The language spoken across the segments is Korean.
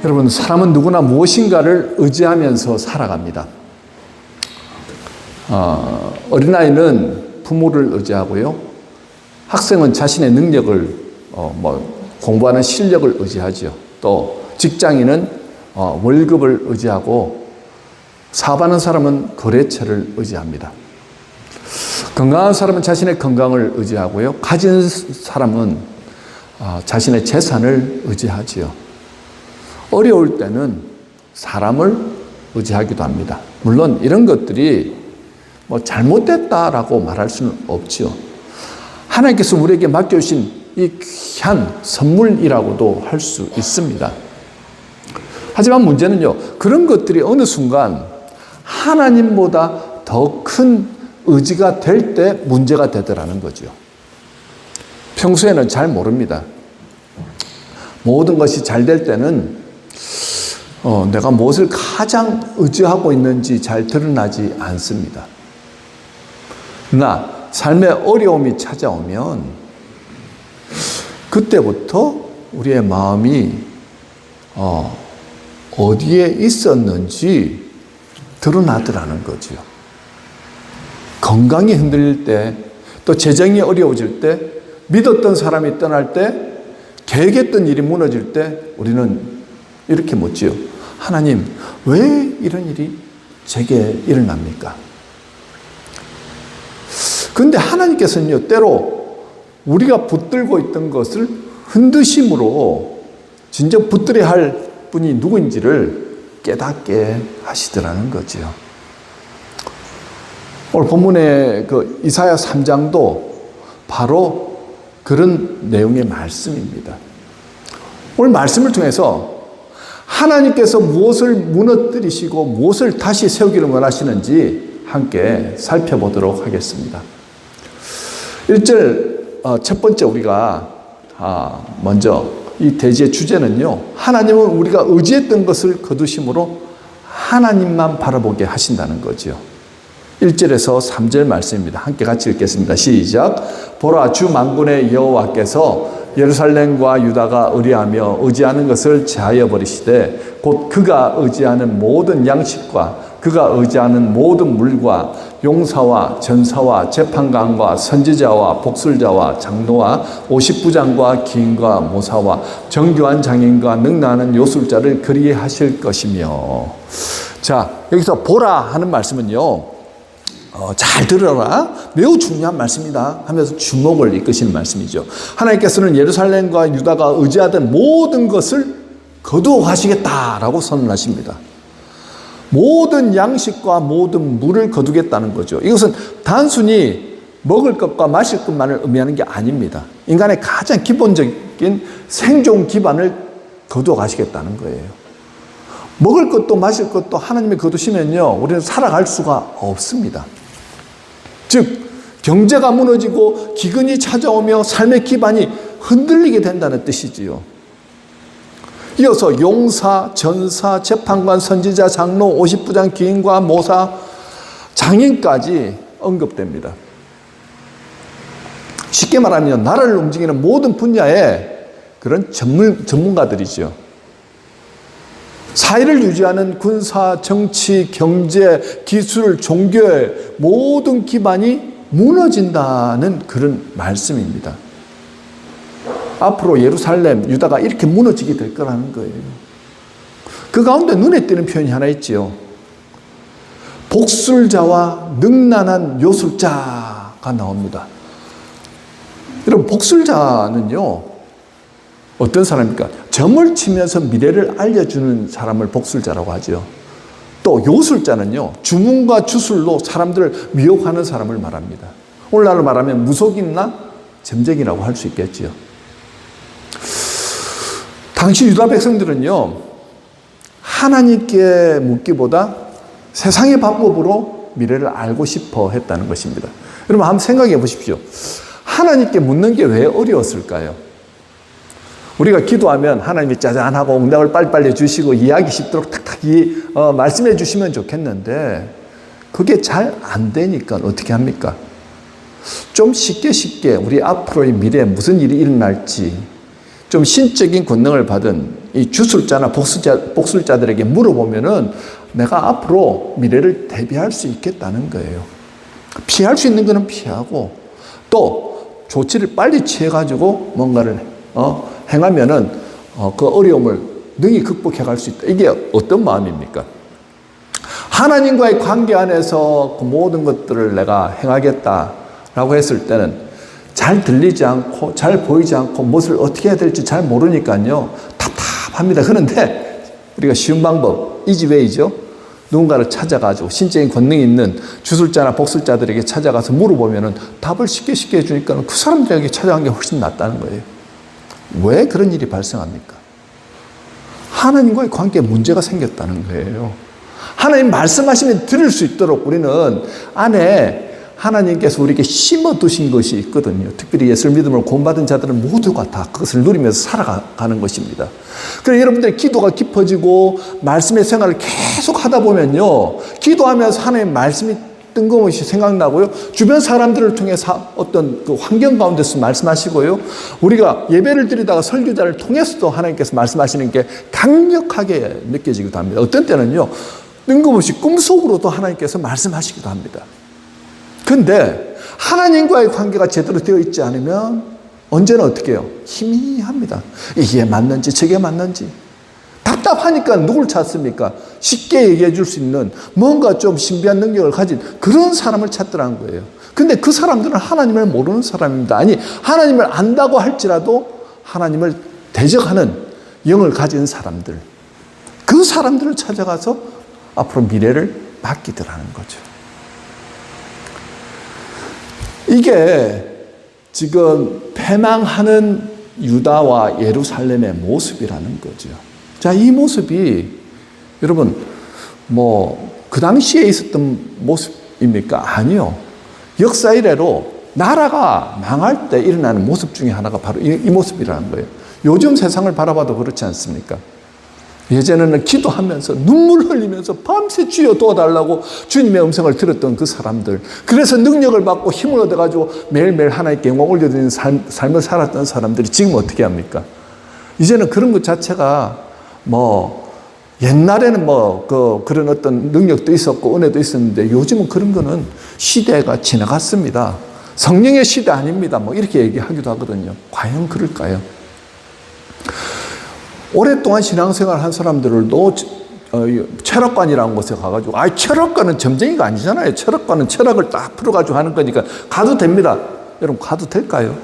여러분, 사람은 누구나 무엇인가를 의지하면서 살아갑니다. 어린아이는 부모를 의지하고요. 학생은 자신의 능력을, 공부하는 실력을 의지하죠. 또 직장인은 월급을 의지하고, 사업하는 사람은 거래처를 의지합니다. 건강한 사람은 자신의 건강을 의지하고요. 가진 사람은 자신의 재산을 의지하지요. 어려울 때는 사람을 의지하기도 합니다. 물론 이런 것들이 잘못됐다라고 말할 수는 없지요. 하나님께서 우리에게 맡겨주신 이 귀한 선물이라고도 할 수 있습니다. 하지만 문제는요, 그런 것들이 어느 순간 하나님보다 더 큰 의지가 될 때 문제가 되더라는 거죠. 평소에는 잘 모릅니다. 모든 것이 잘 될 때는 내가 무엇을 가장 의지하고 있는지 잘 드러나지 않습니다. 그러나 삶의 어려움이 찾아오면 그때부터 우리의 마음이 어디에 있었는지 드러나더라는 거죠. 건강이 흔들릴 때, 또 재정이 어려워질 때, 믿었던 사람이 떠날 때, 계획했던 일이 무너질 때 우리는 이렇게 묻지요. 하나님, 왜 이런 일이 제게 일어납니까? 그런데 하나님께서는요, 때로 우리가 붙들고 있던 것을 흔드심으로 진정 붙들어야 할 분이 누구인지를 깨닫게 하시더라는 거지요. 오늘 본문의 그 이사야 3장도 바로 그런 내용의 말씀입니다. 오늘 말씀을 통해서 하나님께서 무엇을 무너뜨리시고 무엇을 다시 세우기를 원하시는지 함께 살펴보도록 하겠습니다. 1절 첫 번째 우리가 먼저 이 대지의 주제는요, 하나님은 우리가 의지했던 것을 거두심으로 하나님만 바라보게 하신다는 거죠. 1절에서 3절 말씀입니다. 함께 같이 읽겠습니다. 시작. 보라, 주 만군의 여호와께서 예루살렘과 유다가 의뢰하며 의지하는 것을 제하여 버리시되 곧 그가 의지하는 모든 양식과 그가 의지하는 모든 물과 용사와 전사와 재판관과 선지자와 복술자와 장로와 50부장과 기인과 모사와 정교한 장인과 능나는 요술자를 그리하실 것이며. 자, 여기서 보라 하는 말씀은요, 잘 들어라, 매우 중요한 말씀이다 하면서 주목을 이끄시는 말씀이죠. 하나님께서는 예루살렘과 유다가 의지하던 모든 것을 거두어 가시겠다라고 선언하십니다. 모든 양식과 모든 물을 거두겠다는 거죠. 이것은 단순히 먹을 것과 마실 것만을 의미하는 게 아닙니다. 인간의 가장 기본적인 생존 기반을 거두어 가시겠다는 거예요. 먹을 것도 마실 것도 하나님이 거두시면요, 우리는 살아갈 수가 없습니다. 즉 경제가 무너지고 기근이 찾아오며 삶의 기반이 흔들리게 된다는 뜻이지요. 이어서 용사, 전사, 재판관, 선지자, 장로, 50부장, 기인과 모사, 장인까지 언급됩니다. 쉽게 말하면 나라를 움직이는 모든 분야의 그런 전문가들이죠. 사회를 유지하는 군사, 정치, 경제, 기술, 종교의 모든 기반이 무너진다는 그런 말씀입니다. 앞으로 예루살렘, 유다가 이렇게 무너지게 될 거라는 거예요. 그 가운데 눈에 띄는 표현이 하나 있지요. 복술자와 능란한 요술자가 나옵니다. 여러분, 복술자는요, 어떤 사람입니까? 점을 치면서 미래를 알려주는 사람을 복술자라고 하죠. 또 요술자는요, 주문과 주술로 사람들을 미혹하는 사람을 말합니다. 오늘날로 말하면 무속인나 점쟁이라고 할 수 있겠지요. 당시 유다 백성들은요, 하나님께 묻기보다 세상의 방법으로 미래를 알고 싶어 했다는 것입니다. 여러분, 한번 생각해 보십시오. 하나님께 묻는 게 왜 어려웠을까요? 우리가 기도하면 하나님이 짜잔하고 응답을 빨리빨리 주시고 이해하기 쉽도록 탁탁 말씀해 주시면 좋겠는데 그게 잘 안 되니까 어떻게 합니까? 좀 쉽게 우리 앞으로의 미래에 무슨 일이 일어날지 좀 신적인 권능을 받은 이 주술자나 복술자들에게 물어보면은 내가 앞으로 미래를 대비할 수 있겠다는 거예요. 피할 수 있는 거는 피하고 또 조치를 빨리 취해가지고 뭔가를 행하면은 그 어려움을 능히 극복해 갈 수 있다. 이게 어떤 마음입니까? 하나님과의 관계 안에서 그 모든 것들을 내가 행하겠다라고 했을 때는 잘 들리지 않고 잘 보이지 않고 무엇을 어떻게 해야 될지 잘 모르니까요. 답답합니다. 그런데 우리가 쉬운 방법, 이지웨이죠. 누군가를 찾아가지고 신적인 권능이 있는 주술자나 복술자들에게 찾아가서 물어보면은 답을 쉽게 해주니까 그 사람들에게 찾아간 게 훨씬 낫다는 거예요. 왜 그런 일이 발생합니까? 하나님과의 관계에 문제가 생겼다는 거예요. 하나님 말씀하시면 들을 수 있도록 우리는 안에 하나님께서 우리에게 심어두신 것이 있거든요. 특별히 예수를 믿음으로 구원받은 자들은 모두가 다 그것을 누리면서 살아가는 것입니다. 그래서 여러분들의 기도가 깊어지고 말씀의 생활을 계속 하다 보면요. 기도하면서 하나님의 말씀이 뜬금없이 생각나고요. 주변 사람들을 통해서 어떤 그 환경 가운데서 말씀하시고요. 우리가 예배를 드리다가 설교자를 통해서도 하나님께서 말씀하시는 게 강력하게 느껴지기도 합니다. 어떤 때는요. 뜬금없이 꿈속으로도 하나님께서 말씀하시기도 합니다. 근데 하나님과의 관계가 제대로 되어 있지 않으면 언제나 어떻게 해요? 희미합니다. 이게 맞는지 저게 맞는지. 답답하니까 누굴 찾습니까? 쉽게 얘기해 줄 수 있는 뭔가 좀 신비한 능력을 가진 그런 사람을 찾더라는 거예요. 근데 그 사람들은 하나님을 모르는 사람입니다. 아니 하나님을 안다고 할지라도 하나님을 대적하는 영을 가진 사람들. 그 사람들을 찾아가서 앞으로 미래를 맡기더라는 거죠. 이게 지금 패망하는 유다와 예루살렘의 모습이라는 거죠. 자, 이 모습이 여러분 그 당시에 있었던 모습입니까? 아니요. 역사 이래로 나라가 망할 때 일어나는 모습 중에 하나가 바로 이 모습이라는 거예요. 요즘 세상을 바라봐도 그렇지 않습니까? 예전에는 기도하면서 눈물 흘리면서 밤새 주여 도와달라고 주님의 음성을 들었던 그 사람들, 그래서 능력을 받고 힘을 얻어가지고 매일매일 하나님께 영광 올려드리는 삶을 살았던 사람들이 지금 어떻게 합니까? 이제는 그런 것 자체가 옛날에는 그런 어떤 능력도 있었고 은혜도 있었는데 요즘은 그런 거는 시대가 지나갔습니다. 성령의 시대 아닙니다. 이렇게 얘기하기도 하거든요. 과연 그럴까요? 오랫동안 신앙생활 한 사람들도 철학관이라는 곳에 가가지고 철학관은 점쟁이가 아니잖아요. 철학관은 철학을 딱 풀어가지고 하는 거니까 가도 됩니다. 여러분 가도 될까요?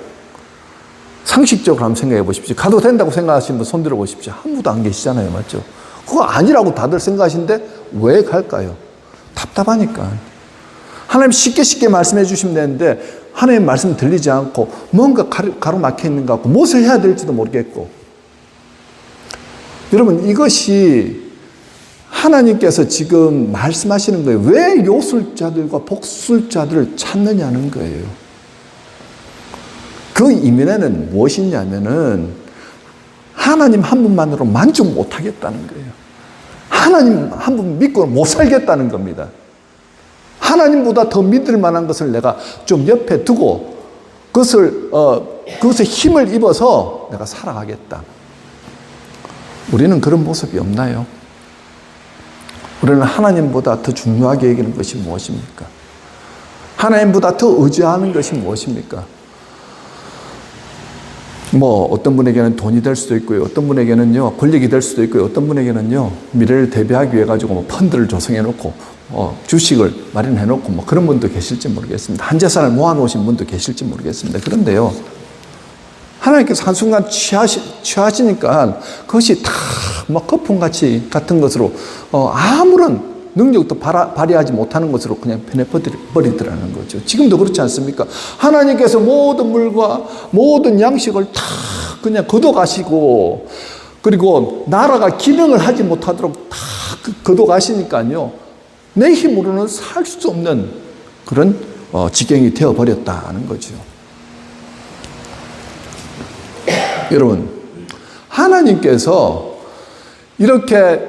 상식적으로 한번 생각해 보십시오. 가도 된다고 생각하시는 분 손 들어 보십시오. 아무도 안 계시잖아요. 맞죠? 그거 아니라고 다들 생각하시는데 왜 갈까요? 답답하니까. 하나님 쉽게 말씀해 주시면 되는데 하나님 말씀 들리지 않고 뭔가 가로막혀 있는 것 같고 무엇을 해야 될지도 모르겠고. 여러분 이것이 하나님께서 지금 말씀하시는 거예요. 왜 요술자들과 복술자들을 찾느냐는 거예요. 그 이면에는 무엇이냐면은 하나님 한 분만으로 만족 못하겠다는 거예요. 하나님 한 분 믿고는 못 살겠다는 겁니다. 하나님보다 더 믿을 만한 것을 내가 좀 옆에 두고 그것에 힘을 입어서 내가 살아가겠다. 우리는 그런 모습이 없나요? 우리는 하나님보다 더 중요하게 여기는 것이 무엇입니까? 하나님보다 더 의지하는 것이 무엇입니까? 어떤 분에게는 돈이 될 수도 있고요. 어떤 분에게는요, 권력이 될 수도 있고요. 어떤 분에게는요, 미래를 대비하기 위해 가지고 펀드를 조성해 놓고, 주식을 마련해 놓고, 그런 분도 계실지 모르겠습니다. 한 재산을 모아 놓으신 분도 계실지 모르겠습니다. 그런데요, 하나님께서 한순간 취하시니까 그것이 다 거품같이 같은 것으로 아무런 능력도 발휘하지 못하는 것으로 그냥 보내버리더라는 거죠. 지금도 그렇지 않습니까? 하나님께서 모든 물과 모든 양식을 다 그냥 걷어가시고 그리고 나라가 기능을 하지 못하도록 다 걷어가시니까요. 내 힘으로는 살 수 없는 그런 지경이 되어버렸다는 거죠. 여러분, 하나님께서 이렇게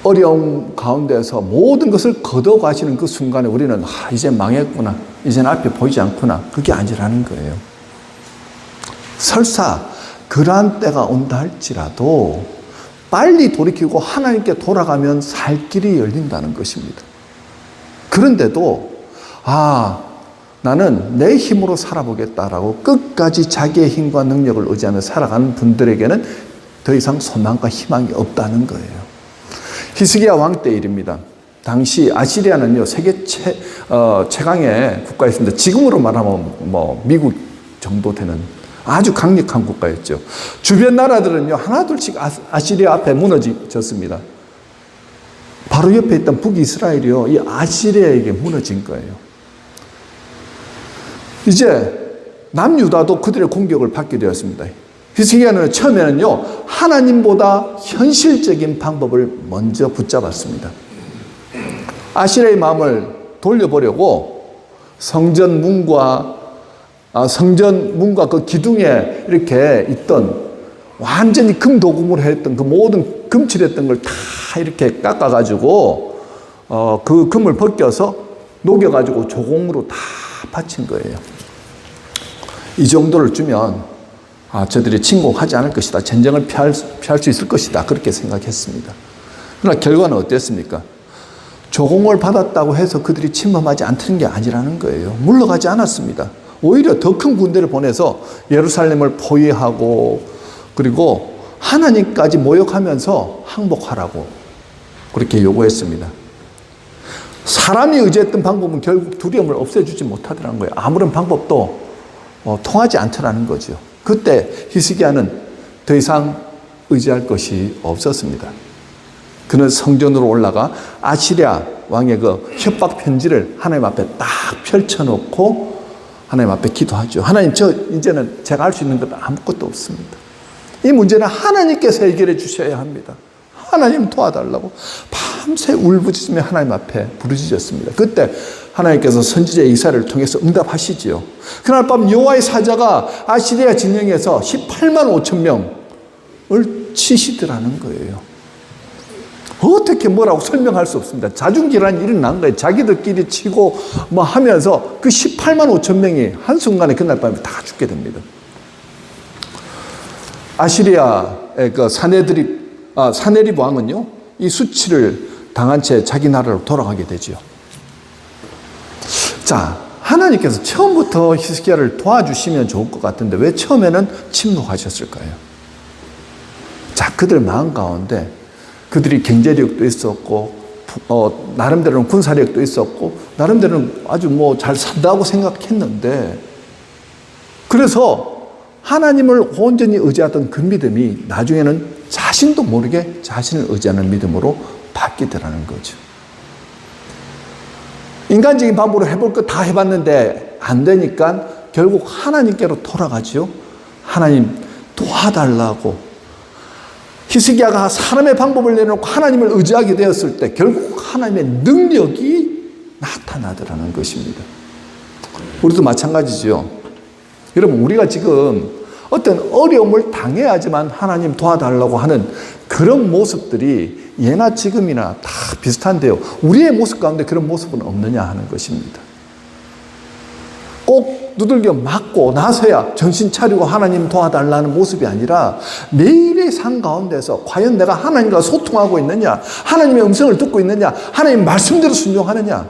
어려움 가운데서 모든 것을 걷어가시는 그 순간에 우리는 이제 망했구나, 이제는 앞에 보이지 않구나, 그게 아니라는 거예요. 설사 그러한 때가 온다 할지라도 빨리 돌이키고 하나님께 돌아가면 살 길이 열린다는 것입니다. 그런데도 나는 내 힘으로 살아보겠다라고 끝까지 자기의 힘과 능력을 의지하며 살아가는 분들에게는 더 이상 소망과 희망이 없다는 거예요. 히스기야 왕 때 일입니다. 당시 아시리아는요, 세계 최강의 국가였습니다. 지금으로 말하면 미국 정도 되는 아주 강력한 국가였죠. 주변 나라들은요, 하나둘씩 아시리아 앞에 무너졌습니다. 바로 옆에 있던 북이스라엘이요, 이 아시리아에게 무너진 거예요. 이제 남유다도 그들의 공격을 받게 되었습니다. 히스기야는 처음에는요, 하나님보다 현실적인 방법을 먼저 붙잡았습니다. 아시리아의 마음을 돌려보려고 성전 문과 그 기둥에 이렇게 있던 완전히 금도금으로 했던 그 모든 금칠했던 걸 다 이렇게 깎아가지고 그 금을 벗겨서 녹여가지고 조공으로 다 바친 거예요. 이 정도를 주면 저들이 침공하지 않을 것이다. 전쟁을 피할 수 있을 것이다. 그렇게 생각했습니다. 그러나 결과는 어땠습니까? 조공을 받았다고 해서 그들이 침범하지 않는 게 아니라는 거예요. 물러가지 않았습니다. 오히려 더 큰 군대를 보내서 예루살렘을 포위하고 그리고 하나님까지 모욕하면서 항복하라고 그렇게 요구했습니다. 사람이 의지했던 방법은 결국 두려움을 없애주지 못하더라는 거예요. 아무런 방법도 통하지 않더라는 거죠. 그때 히스기야는 더 이상 의지할 것이 없었습니다. 그는 성전으로 올라가 아시리아 왕의 그 협박 편지를 하나님 앞에 딱 펼쳐놓고 하나님 앞에 기도하죠. 하나님, 이제는 제가 할 수 있는 건 아무것도 없습니다. 이 문제는 하나님께서 해결해 주셔야 합니다. 하나님 도와달라고 밤새 울부짖으며 하나님 앞에 부르짖었습니다. 그때 하나님께서 선지자 이사야를 통해서 응답하시지요. 그날 밤 여호와의 사자가 아시리아 진영에서 18만 5천 명을 치시더라는 거예요. 어떻게 뭐라고 설명할 수 없습니다. 자중질환이 일어난 거예요. 자기들끼리 치고 하면서 그 18만 5천 명이 한순간에 그날 밤에 다 죽게 됩니다. 아시리아의 그 사네립 왕은요, 이 수치를 당한 채 자기 나라로 돌아가게 되죠. 자, 하나님께서 처음부터 히스기야를 도와주시면 좋을 것 같은데 왜 처음에는 침묵하셨을까요? 자, 그들 마음 가운데 그들이 경제력도 있었고 나름대로는 군사력도 있었고 나름대로는 아주 잘 산다고 생각했는데, 그래서 하나님을 온전히 의지하던 그 믿음이 나중에는 자신도 모르게 자신을 의지하는 믿음으로 바뀌더라는 거죠. 인간적인 방법으로 해볼 거 다 해봤는데 안 되니까 결국 하나님께로 돌아가죠. 하나님 도와달라고. 히스기야가 사람의 방법을 내놓고 하나님을 의지하게 되었을 때 결국 하나님의 능력이 나타나더라는 것입니다. 우리도 마찬가지죠. 여러분, 우리가 지금 어떤 어려움을 당해야지만 하나님 도와달라고 하는 그런 모습들이 예나 지금이나 다 비슷한데요. 우리의 모습 가운데 그런 모습은 없느냐 하는 것입니다. 꼭 두들겨 맞고 나서야 정신 차리고 하나님 도와달라는 모습이 아니라 매일의 삶 가운데서 과연 내가 하나님과 소통하고 있느냐, 하나님의 음성을 듣고 있느냐, 하나님 말씀대로 순종하느냐,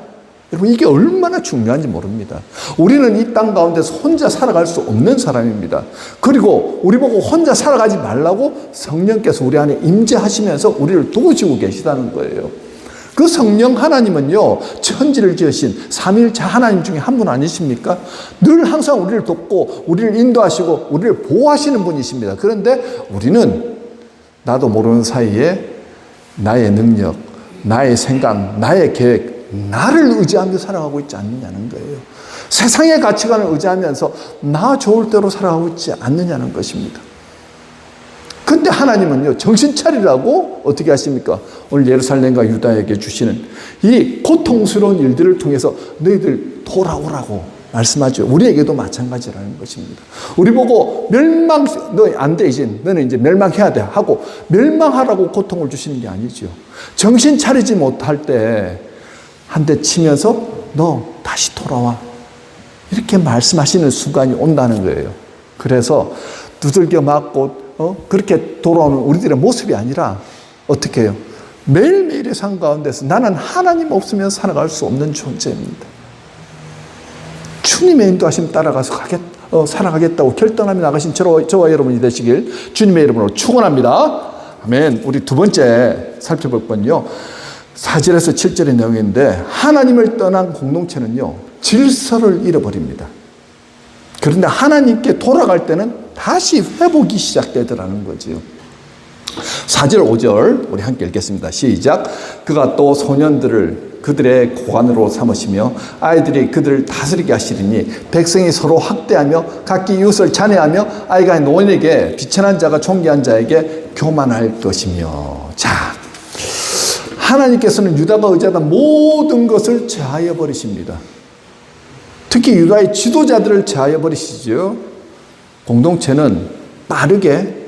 여러분 이게 얼마나 중요한지 모릅니다. 우리는 이 땅 가운데서 혼자 살아갈 수 없는 사람입니다. 그리고 우리 보고 혼자 살아가지 말라고 성령께서 우리 안에 임재하시면서 우리를 도우시고 계시다는 거예요. 그 성령 하나님은요, 천지를 지으신 삼위일체 하나님 중에 한 분 아니십니까? 늘 항상 우리를 돕고 우리를 인도하시고 우리를 보호하시는 분이십니다. 그런데 우리는 나도 모르는 사이에 나의 능력, 나의 생각, 나의 계획, 나를 의지하며 살아가고 있지 않느냐는 거예요. 세상의 가치관을 의지하면서 나 좋을 대로 살아가고 있지 않느냐는 것입니다. 근데 하나님은요, 정신 차리라고 어떻게 하십니까? 오늘 예루살렘과 유다에게 주시는 이 고통스러운 일들을 통해서 너희들 돌아오라고 말씀하죠. 우리에게도 마찬가지라는 것입니다. 우리 보고 너 안 돼, 너는 이제 멸망해야 돼 하고 멸망하라고 고통을 주시는 게 아니죠. 정신 차리지 못할 때 한 대 치면서 너 다시 돌아와, 이렇게 말씀하시는 순간이 온다는 거예요. 그래서 두들겨 맞고 그렇게 돌아오는 우리들의 모습이 아니라 어떻게 해요? 매일매일의 삶 가운데서 나는 하나님 없으면 살아갈 수 없는 존재입니다. 주님의 인도하심 따라가서 살아가겠다고 결단하며 나가신 저와 여러분이 되시길 주님의 이름으로 축원합니다. 아멘. 우리 두 번째 살펴볼 건요. 4절에서 7절의 내용인데 하나님을 떠난 공동체는요. 질서를 잃어버립니다. 그런데 하나님께 돌아갈 때는 다시 회복이 시작되더라는 거지요. 4절 5절 우리 함께 읽겠습니다. 시작. 그가 또 소년들을 그들의 고관으로 삼으시며 아이들이 그들을 다스리게 하시리니 백성이 서로 학대하며 각기 이웃을 잔해하며 아이가 노인에게 비천한 자가 존귀한 자에게 교만할 것이며. 자, 하나님께서는 유다가 의지하던 모든 것을 제하여 버리십니다. 특히 유다의 지도자들을 제하여 버리시죠. 공동체는 빠르게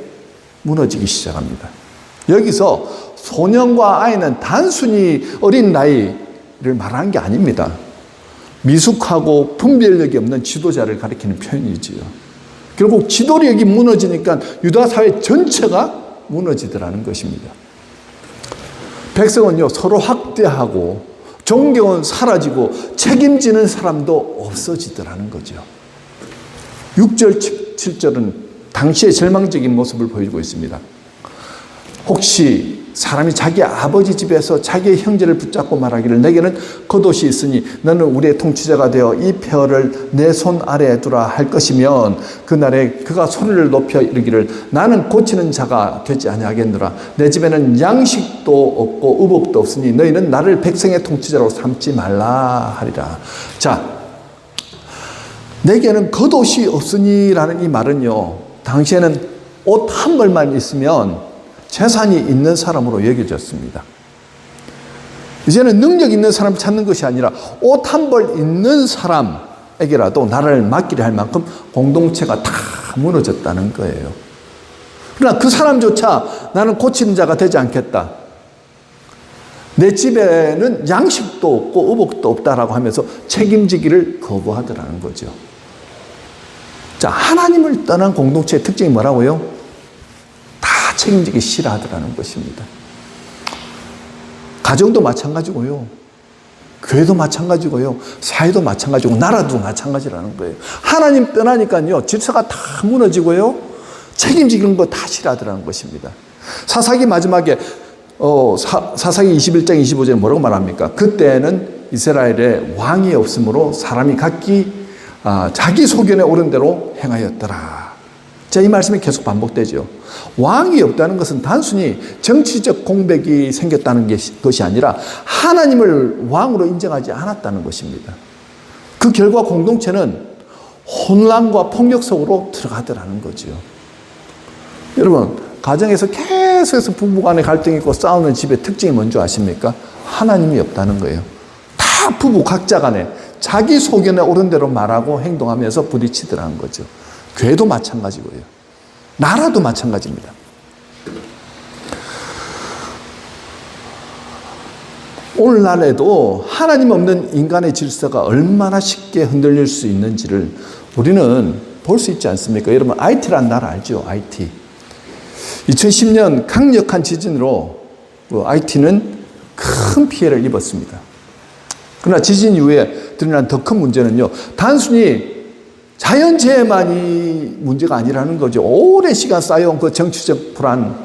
무너지기 시작합니다. 여기서 소년과 아이는 단순히 어린 나이를 말하는 게 아닙니다. 미숙하고 분별력이 없는 지도자를 가리키는 표현이지요. 결국 지도력이 무너지니까 유다 사회 전체가 무너지더라는 것입니다. 백성은요, 서로 학대하고 존경은 사라지고 책임지는 사람도 없어지더라는 거죠. 6절, 7절은 당시의 절망적인 모습을 보여주고 있습니다. 혹시 사람이 자기 아버지 집에서 자기의 형제를 붙잡고 말하기를 내게는 겉옷이 있으니 너는 우리의 통치자가 되어 이 폐허를 내 손 아래에 두라 할 것이면 그날에 그가 소리를 높여 이르기를 나는 고치는 자가 되지 아니하겠노라. 내 집에는 양식도 없고 의복도 없으니 너희는 나를 백성의 통치자로 삼지 말라 하리라. 자, 내게는 겉옷이 없으니라는 이 말은요, 당시에는 옷 한 벌만 있으면 재산이 있는 사람으로 여겨졌습니다. 이제는 능력 있는 사람을 찾는 것이 아니라 옷 한 벌 있는 사람에게라도 나라를 맡기려 할 만큼 공동체가 다 무너졌다는 거예요. 그러나 그 사람조차 나는 고치는 자가 되지 않겠다. 내 집에는 양식도 없고 의복도 없다라고 하면서 책임지기를 거부하더라는 거죠. 자, 하나님을 떠난 공동체의 특징이 뭐라고요? 다 책임지기 싫어하더라는 것입니다. 가정도 마찬가지고요. 교회도 마찬가지고요. 사회도 마찬가지고 나라도 마찬가지라는 거예요. 하나님 떠나니까요. 질서가 다 무너지고요. 책임지는 거 다 싫어하더라는 것입니다. 사사기 마지막에 사사기 21장 25절에 뭐라고 말합니까? 그때는 이스라엘에 왕이 없으므로 사람이 각기 자기 소견에 옳은 대로 행하였더라. 자, 이 말씀이 계속 반복되죠. 왕이 없다는 것은 단순히 정치적 공백이 생겼다는 것이 아니라 하나님을 왕으로 인정하지 않았다는 것입니다. 그 결과 공동체는 혼란과 폭력 속으로 들어가더라는 거죠. 여러분, 가정에서 계속해서 부부간에 갈등이 있고 싸우는 집의 특징이 뭔지 아십니까? 하나님이 없다는 거예요. 다 부부 각자 간에 자기 소견에 옳은 대로 말하고 행동하면서 부딪히더라는 거죠. 교회도 마찬가지고요. 나라도 마찬가지입니다. 오늘날에도 하나님 없는 인간의 질서가 얼마나 쉽게 흔들릴 수 있는지를 우리는 볼 수 있지 않습니까? 여러분, IT라는 나라 알죠? IT. 2010년 강력한 지진으로 IT는 큰 피해를 입었습니다. 그러나 지진 이후에 드러난 더 큰 문제는요, 단순히 자연재해만이 문제가 아니라는 거죠. 오랜 시간 쌓여온 그 정치적 불안,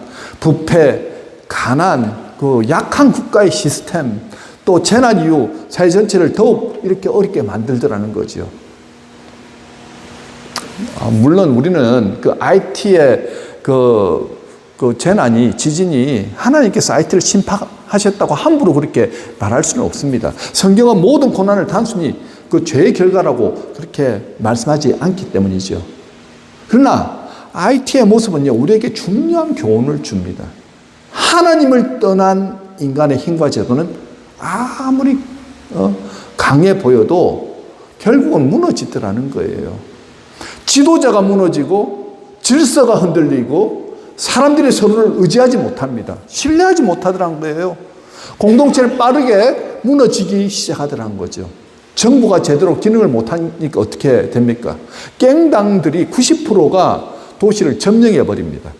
부패, 가난, 그 약한 국가의 시스템, 또 재난 이후 사회 전체를 더욱 이렇게 어렵게 만들더라는 거죠. 물론 우리는 그 IT의 그 재난이, 지진이 하나님께서 IT를 심판하셨다고 함부로 그렇게 말할 수는 없습니다. 성경은 모든 고난을 단순히 그 죄의 결과라고 그렇게 말씀하지 않기 때문이죠. 그러나 IT의 모습은요, 우리에게 중요한 교훈을 줍니다. 하나님을 떠난 인간의 힘과 제도는 아무리 강해 보여도 결국은 무너지더라는 거예요. 지도자가 무너지고 질서가 흔들리고 사람들이 서로를 의지하지 못합니다. 신뢰하지 못하더라는 거예요. 공동체는 빠르게 무너지기 시작하더라는 거죠. 정부가 제대로 기능을 못하니까 어떻게 됩니까? 갱당들이 90%가 도시를 점령해 버립니다.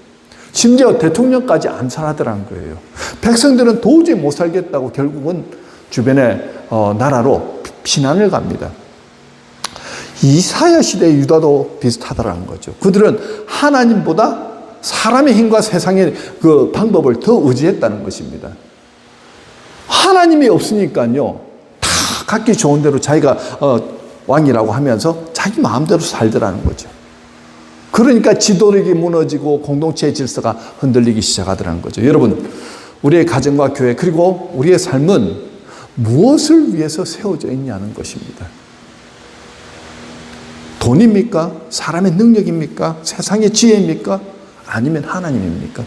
심지어 대통령까지 암살하더라는 거예요. 백성들은 도저히 못 살겠다고 결국은 주변의 나라로 피난을 갑니다. 이사야 시대의 유다도 비슷하다라는 거죠. 그들은 하나님보다 사람의 힘과 세상의 그 방법을 더 의지했다는 것입니다. 하나님이 없으니까요, 다 갖기 좋은 대로 자기가 왕이라고 하면서 자기 마음대로 살더라는 거죠. 그러니까 지도력이 무너지고 공동체의 질서가 흔들리기 시작하더라는 거죠. 여러분, 우리의 가정과 교회 그리고 우리의 삶은 무엇을 위해서 세워져 있냐는 것입니다. 돈입니까? 사람의 능력입니까? 세상의 지혜입니까? 아니면 하나님입니까?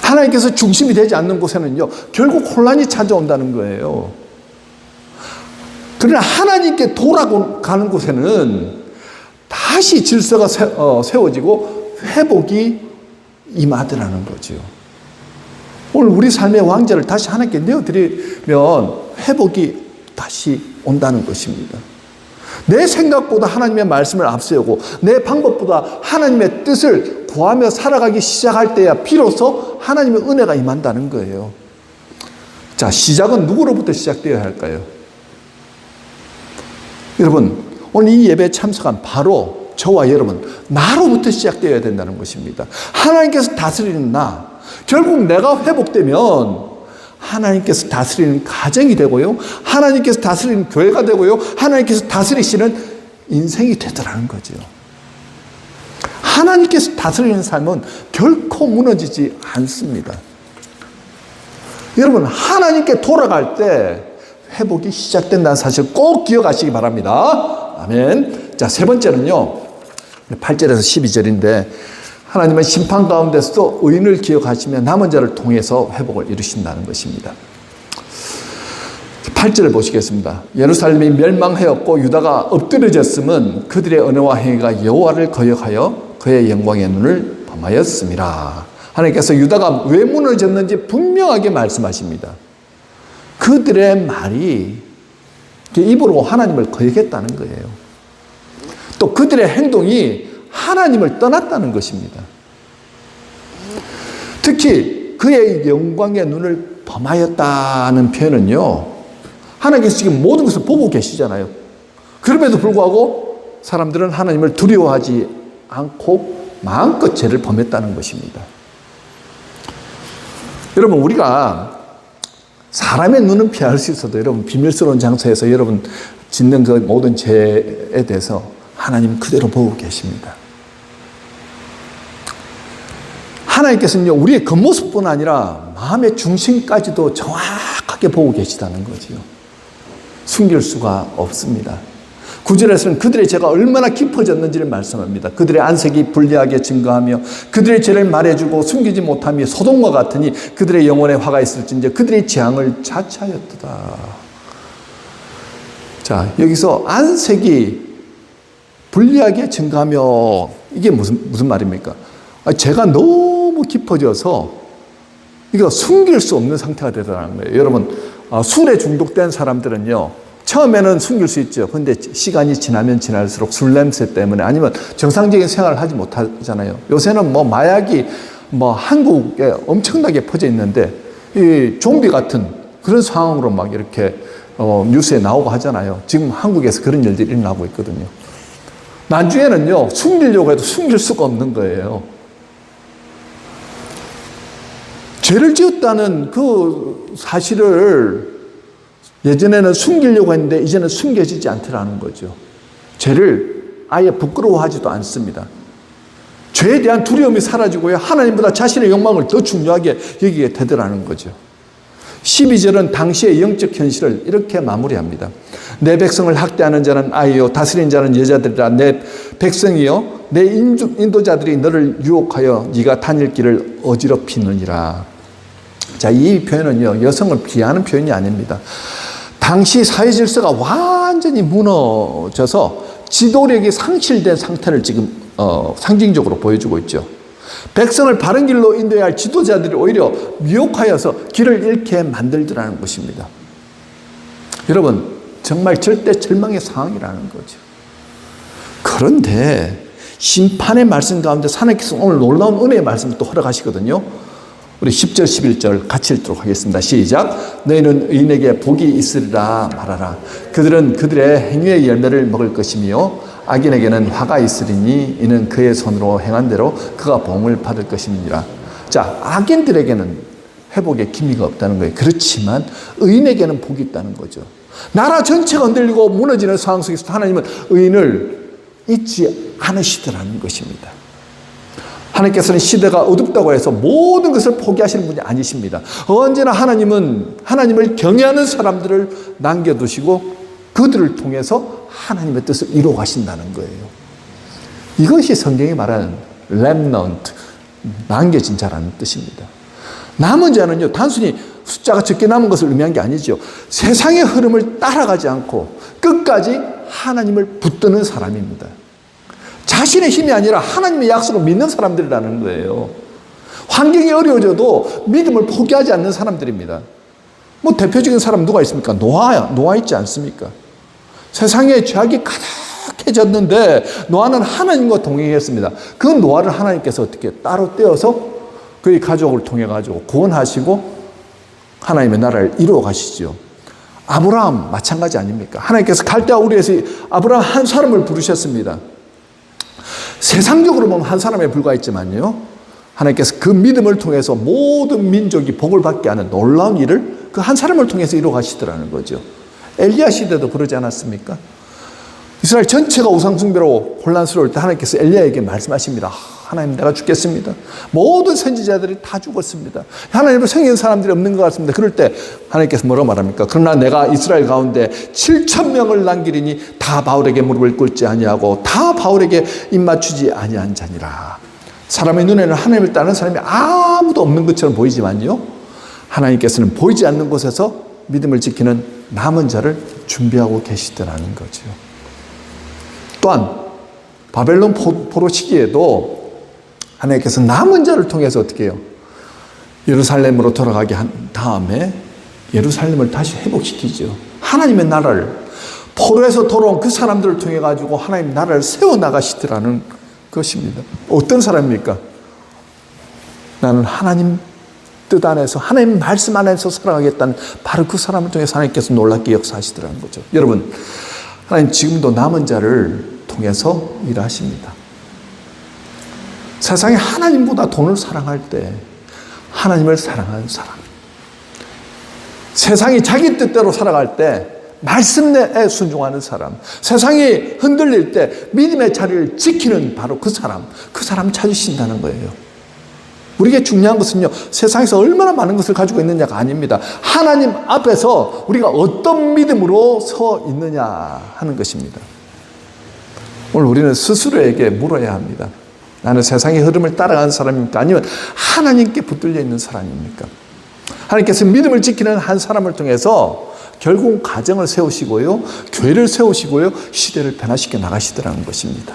하나님께서 중심이 되지 않는 곳에는요, 결국 혼란이 찾아온다는 거예요. 그러나 하나님께 돌아가는 곳에는 다시 질서가 세워지고 회복이 임하더라는 거죠. 오늘 우리 삶의 왕자를 다시 하나님께 내어드리면 회복이 다시 온다는 것입니다. 내 생각보다 하나님의 말씀을 앞세우고 내 방법보다 하나님의 뜻을 구하며 살아가기 시작할 때야 비로소 하나님의 은혜가 임한다는 거예요. 자, 시작은 누구로부터 시작되어야 할까요? 여러분, 오늘 이 예배에 참석한 바로 저와 여러분, 나로부터 시작되어야 된다는 것입니다. 하나님께서 다스리는 나, 결국 내가 회복되면 하나님께서 다스리는 가정이 되고요, 하나님께서 다스리는 교회가 되고요, 하나님께서 다스리시는 인생이 되더라는 거죠. 하나님께서 다스리는 삶은 결코 무너지지 않습니다. 여러분, 하나님께 돌아갈 때 회복이 시작된다는 사실 꼭 기억하시기 바랍니다. 아멘. 자, 세 번째는요, 8절에서 12절인데 하나님은 심판 가운데서도 의인을 기억하시며 남은 자를 통해서 회복을 이루신다는 것입니다. 8절을 보시겠습니다. 예루살렘이 멸망하였고 유다가 엎드려졌음은 그들의 언어와 행위가 여호와를 거역하여 그의 영광의 눈을 범하였음이라. 하나님께서 유다가 왜 무너졌는지 분명하게 말씀하십니다. 그들의 말이 입으로 하나님을 거역했다는 거예요. 또 그들의 행동이 하나님을 떠났다는 것입니다. 특히 그의 영광의 눈을 범하였다는 표현은요, 하나님께서 지금 모든 것을 보고 계시잖아요. 그럼에도 불구하고 사람들은 하나님을 두려워하지 않고 마음껏 죄를 범했다는 것입니다. 여러분, 우리가 사람의 눈은 피할 수 있어도 여러분 비밀스러운 장소에서 여러분 짓는 그 모든 죄에 대해서 하나님 그대로 보고 계십니다. 하나님께서는요, 우리의 겉모습뿐 아니라 마음의 중심까지도 정확하게 보고 계시다는 거지요. 숨길 수가 없습니다. 9절에서는 그들의 죄가 얼마나 깊어졌는지를 말씀합니다. 그들의 안색이 불리하게 증거하며 그들의 죄를 말해주고 숨기지 못하며 소돔과 같으니 그들의 영혼에 화가 있을진저 그들의 재앙을 자처하였도다. 자, 여기서 안색이 불리하게 증가하며 이게 무슨 말입니까? 죄가 너무 깊어져서 이거 숨길 수 없는 상태가 되더라는 거예요. 여러분, 술에 중독된 사람들은요, 처음에는 숨길 수 있죠. 근데 시간이 지나면 지날수록 술 냄새 때문에 아니면 정상적인 생활을 하지 못하잖아요. 요새는 마약이 한국에 엄청나게 퍼져 있는데 이 좀비 같은 그런 상황으로 막 이렇게 뉴스에 나오고 하잖아요. 지금 한국에서 그런 일들이 일어나고 있거든요. 나중에는요, 숨기려고 해도 숨길 수가 없는 거예요. 죄를 지었다는 그 사실을 예전에는 숨기려고 했는데 이제는 숨겨지지 않더라는 거죠. 죄를 아예 부끄러워하지도 않습니다. 죄에 대한 두려움이 사라지고요, 하나님보다 자신의 욕망을 더 중요하게 여기게 되더라는 거죠. 12절은 당시의 영적 현실을 이렇게 마무리합니다. 내 백성을 학대하는 자는 아이요 다스린 자는 여자들이라. 내 백성이요 내 인도자들이 너를 유혹하여 네가 다닐 길을 어지럽히느니라. 자, 이 표현은요, 여성을 비하하는 표현이 아닙니다. 당시 사회 질서가 완전히 무너져서 지도력이 상실된 상태를 지금 상징적으로 보여주고 있죠. 백성을 바른 길로 인도해야 할 지도자들이 오히려 미혹하여서 길을 잃게 만들더라는 것입니다. 여러분, 정말 절대 절망의 상황이라는 거죠. 그런데 심판의 말씀 가운데 하나님께서 오늘 놀라운 은혜의 말씀을 또 허락하시거든요. 우리 10절 11절 같이 읽도록 하겠습니다. 시작. 너희는 의인에게 복이 있으리라 말하라. 그들은 그들의 행위의 열매를 먹을 것이며 악인에게는 화가 있으리니 이는 그의 손으로 행한 대로 그가 복을 받을 것임이니라. 자, 악인들에게는 회복의 기미가 없다는 거예요. 그렇지만 의인에게는 복이 있다는 거죠. 나라 전체가 흔들리고 무너지는 상황 속에서 하나님은 의인을 잊지 않으시더라는 것입니다. 하나님께서는 시대가 어둡다고 해서 모든 것을 포기하시는 분이 아니십니다. 언제나 하나님은 하나님을 경외하는 사람들을 남겨두시고 그들을 통해서 하나님의 뜻을 이루어 가신다는 거예요. 이것이 성경이 말하는 remnant, 남겨진 자라는 뜻입니다. 남은 자는요, 단순히 숫자가 적게 남은 것을 의미한 게 아니죠. 세상의 흐름을 따라가지 않고 끝까지 하나님을 붙드는 사람입니다. 자신의 힘이 아니라 하나님의 약속을 믿는 사람들이라는 거예요. 환경이 어려워져도 믿음을 포기하지 않는 사람들입니다. 뭐 대표적인 사람 누가 있습니까? 노아 있지 않습니까? 세상에 죄악이 가득해졌는데 노아는 하나님과 동행했습니다. 그 노아를 하나님께서 어떻게 따로 떼어서 그의 가족을 통해 가지고 구원하시고 하나님의 나라를 이루어 가시죠. 아브라함 마찬가지 아닙니까? 하나님께서 갈대아 우리에서 아브라함 한 사람을 부르셨습니다. 세상적으로 보면 한 사람에 불과했지만요, 하나님께서 그 믿음을 통해서 모든 민족이 복을 받게 하는 놀라운 일을 그 한 사람을 통해서 이루어 가시더라는 거죠. 엘리야 시대도 그러지 않았습니까? 이스라엘 전체가 우상숭배로 혼란스러울 때 하나님께서 엘리야에게 말씀하십니다. 하나님, 내가 죽겠습니다. 모든 선지자들이 다 죽었습니다. 하나님을 섬기는 사람들이 없는 것 같습니다. 그럴 때 하나님께서 뭐라고 말합니까? 그러나 내가 이스라엘 가운데 7,000명을 남기리니 다 바울에게 무릎을 꿇지 아니하고 다 바울에게 입맞추지 아니한 자니라. 사람의 눈에는 하나님을 따르는 사람이 아무도 없는 것처럼 보이지만요, 하나님께서는 보이지 않는 곳에서 믿음을 지키는 남은 자를 준비하고 계시더라는 거죠. 또한 바벨론 포로 시기에도 하나님께서 남은 자를 통해서 어떻게 해요? 예루살렘으로 돌아가게 한 다음에 예루살렘을 다시 회복시키죠. 하나님의 나라를, 포로에서 돌아온 그 사람들을 통해 가지고 하나님 나라를 세워나가시더라는 것입니다. 어떤 사람입니까? 나는 하나님 뜻 안에서, 하나님 말씀 안에서 살아가겠다는 바로 그 사람을 통해서 하나님께서 놀랍게 역사하시더라는 거죠. 여러분, 하나님 지금도 남은 자를 통해서 일하십니다. 세상에 하나님보다 돈을 사랑할 때 하나님을 사랑하는 사람, 세상이 자기 뜻대로 살아갈 때 말씀에 순종하는 사람, 세상이 흔들릴 때 믿음의 자리를 지키는 바로 그 사람 찾으신다는 거예요. 우리에게 중요한 것은요, 세상에서 얼마나 많은 것을 가지고 있느냐가 아닙니다. 하나님 앞에서 우리가 어떤 믿음으로 서 있느냐 하는 것입니다. 오늘 우리는 스스로에게 물어야 합니다. 나는 세상의 흐름을 따라가는 사람입니까? 아니면 하나님께 붙들려 있는 사람입니까? 하나님께서 믿음을 지키는 한 사람을 통해서 결국 가정을 세우시고요, 교회를 세우시고요, 시대를 변화시켜 나가시더라는 것입니다.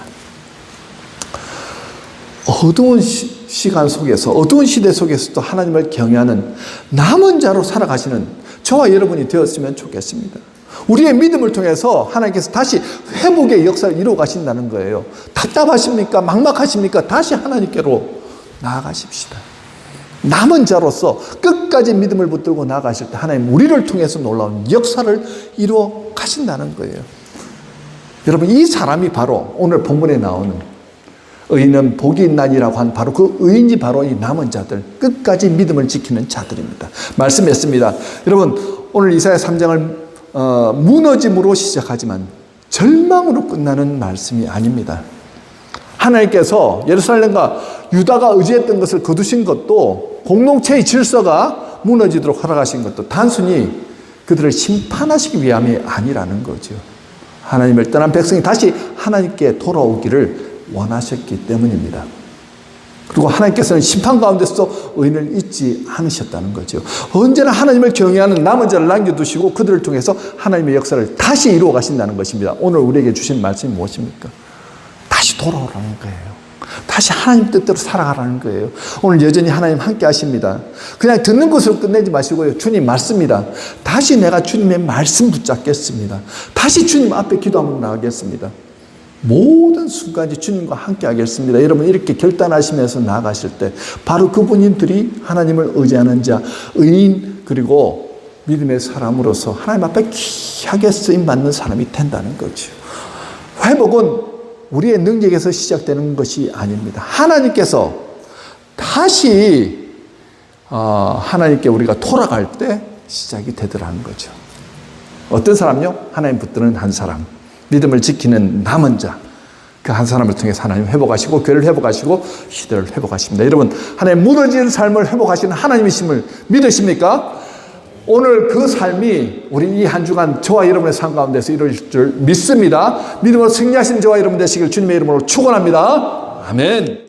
어두운 시간 속에서, 어두운 시대 속에서도 하나님을 경외하는 남은 자로 살아가시는 저와 여러분이 되었으면 좋겠습니다. 우리의 믿음을 통해서 하나님께서 다시 회복의 역사를 이루어 가신다는 거예요. 답답하십니까? 막막하십니까? 다시 하나님께로 나아가십시다. 남은 자로서 끝까지 믿음을 붙들고 나아가실 때 하나님 우리를 통해서 놀라운 역사를 이루어 가신다는 거예요. 여러분, 이 사람이 바로 오늘 본문에 나오는 의인은 복이 있나니라고 한 바로 그 의인이 바로 이 남은 자들, 끝까지 믿음을 지키는 자들입니다. 말씀했습니다. 여러분, 오늘 이사야 3장을 무너짐으로 시작하지만 절망으로 끝나는 말씀이 아닙니다. 하나님께서 예루살렘과 유다가 의지했던 것을 거두신 것도, 공동체의 질서가 무너지도록 허락하신 것도 단순히 그들을 심판하시기 위함이 아니라는 거죠. 하나님을 떠난 백성이 다시 하나님께 돌아오기를 원하셨기 때문입니다. 그리고 하나님께서는 심판 가운데서도 의인을 잊지 않으셨다는 거죠. 언제나 하나님을 경외하는 남은 자를 남겨두시고 그들을 통해서 하나님의 역사를 다시 이루어 가신다는 것입니다. 오늘 우리에게 주신 말씀이 무엇입니까? 다시 돌아오라는 거예요. 다시 하나님 뜻대로 살아가라는 거예요. 오늘 여전히 하나님 함께 하십니다. 그냥 듣는 것으로 끝내지 마시고요, 주님 맞습니다. 다시 내가 주님의 말씀 붙잡겠습니다. 다시 주님 앞에 기도하며 나가겠습니다. 모든 순간이 주님과 함께 하겠습니다. 여러분 이렇게 결단하시면서 나아가실 때 바로 그분들이 하나님을 의지하는 자, 의인 그리고 믿음의 사람으로서 하나님 앞에 귀하게 쓰임받는 사람이 된다는 거죠. 회복은 우리의 능력에서 시작되는 것이 아닙니다. 하나님께서 다시 하나님께 우리가 돌아갈 때 시작이 되더라는 거죠. 어떤 사람요? 하나님 붙드는 한 사람, 믿음을 지키는 남은 자, 그 한 사람을 통해서 하나님 회복하시고 교회를 회복하시고 시대를 회복하십니다. 여러분 하나님 무너진 삶을 회복하시는 하나님이심을 믿으십니까? 오늘 그 삶이 우리 이 한 주간 저와 여러분의 삶 가운데서 이루어질 줄 믿습니다. 믿음으로 승리하신 저와 여러분 되시길 주님의 이름으로 축원합니다. 아멘.